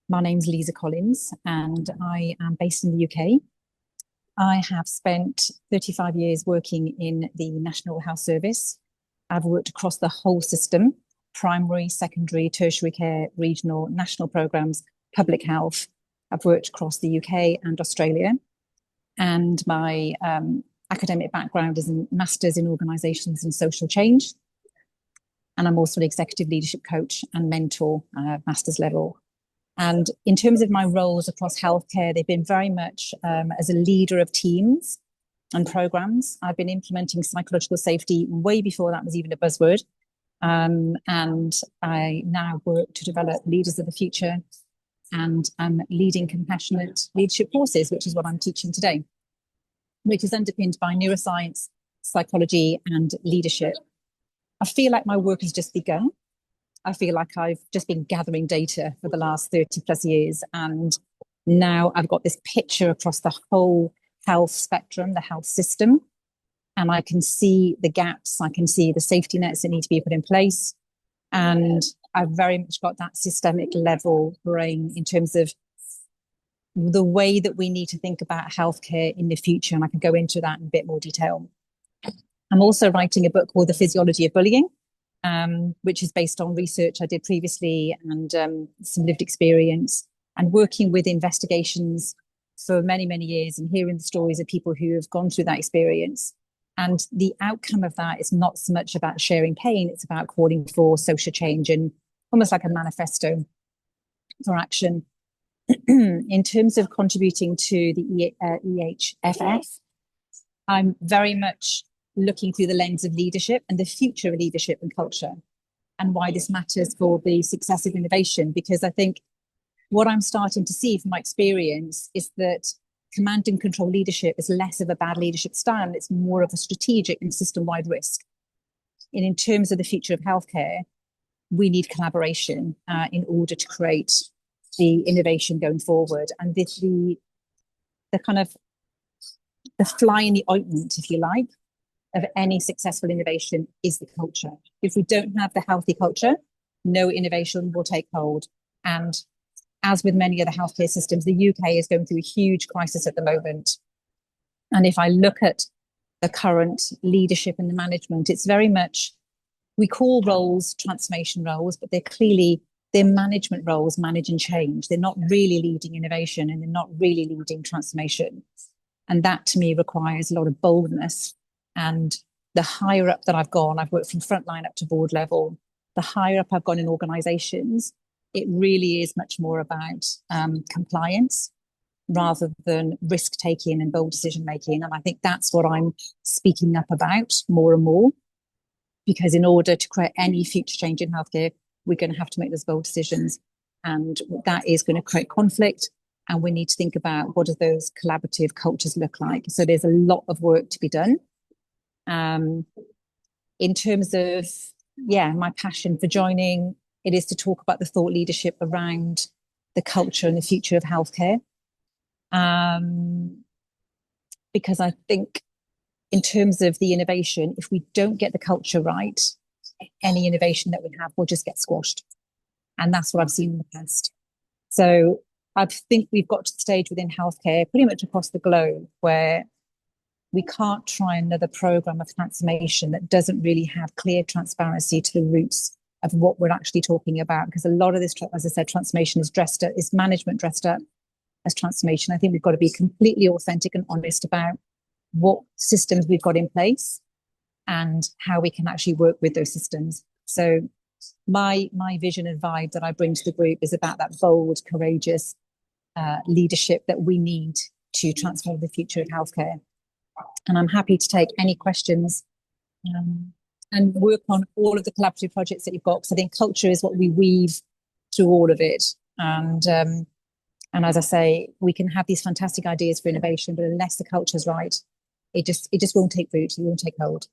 My name's Liza Collins, and I am based in the UK. I have spent 35 years working in the National Health Service. I've worked across the whole system: primary, secondary, tertiary care, regional, national programmes, public health. I've worked across the UK and Australia. And my academic background is in Masters in Organisations and Social Change. And I'm also an executive leadership coach and mentor, master's level. And in terms of my roles across healthcare, they've been very much as a leader of teams and programs. I've been implementing psychological safety way before that was even a buzzword. And I now work to develop leaders of the future, and I'm leading compassionate leadership courses, which is what I'm teaching today, which is underpinned by neuroscience, psychology, and leadership. I feel like my work has just begun. I feel like I've just been gathering data for the last 30 plus years. And now I've got this picture across the whole health spectrum, the health system. And I can see the gaps. I can see the safety nets that need to be put in place. And I've very much got that systemic level brain in terms of the way that we need to think about healthcare in the future. And I can go into that in a bit more detail. I'm also writing a book called The Physiology of Bullying, which is based on research I did previously and some lived experience, and working with investigations for many, many years and hearing the stories of people who have gone through that experience. And the outcome of that is not so much about sharing pain, it's about calling for social change and almost like a manifesto for action. In terms of contributing to the EHFF, I'm very much looking through the lens of leadership and the future of leadership and culture, and why this matters for the success of innovation. Because I think what I'm starting to see from my experience is that command and control leadership is less of a bad leadership style. It's more of a strategic and system-wide risk. And in terms of the future of healthcare, we need collaboration in order to create the innovation going forward. And the kind of the fly in the ointment, if you like, of any successful innovation is the culture. If we don't have the healthy culture, no innovation will take hold. And as with many other healthcare systems, the UK is going through a huge crisis at the moment. And if I look at the current leadership and the management, it's very much, we call roles transformation roles, but they're management roles, manage and change. They're not really leading innovation, and they're not really leading transformation. And that to me requires a lot of boldness. And the higher up that I've gone, I've worked from frontline up to board level, the higher up I've gone in organizations, it really is much more about compliance rather than risk taking and bold decision making. And I think that's what I'm speaking up about more and more, because in order to create any future change in healthcare, we're going to have to make those bold decisions. And that is going to create conflict. And we need to think about, what do those collaborative cultures look like? So there's a lot of work to be done. In terms of, my passion for joining, it is to talk about the thought leadership around the culture and the future of healthcare. Because I think in terms of the innovation, if we don't get the culture right, any innovation that we have will just get squashed. And that's what I've seen in the past. So I think we've got to the stage within healthcare, pretty much across the globe, where we can't try another program of transformation that doesn't really have clear transparency to the roots of what we're actually talking about. Because a lot of this, as I said, transformation is management dressed up as transformation. I think we've got to be completely authentic and honest about what systems we've got in place and how we can actually work with those systems. So my vision and vibe that I bring to the group is about that bold, courageous leadership that we need to transform the future of healthcare. And I'm happy to take any questions and work on all of the collaborative projects that you've got, because I think culture is what we weave through all of it. And as I say, we can have these fantastic ideas for innovation, but unless the culture's right, it just won't take root, it won't take hold.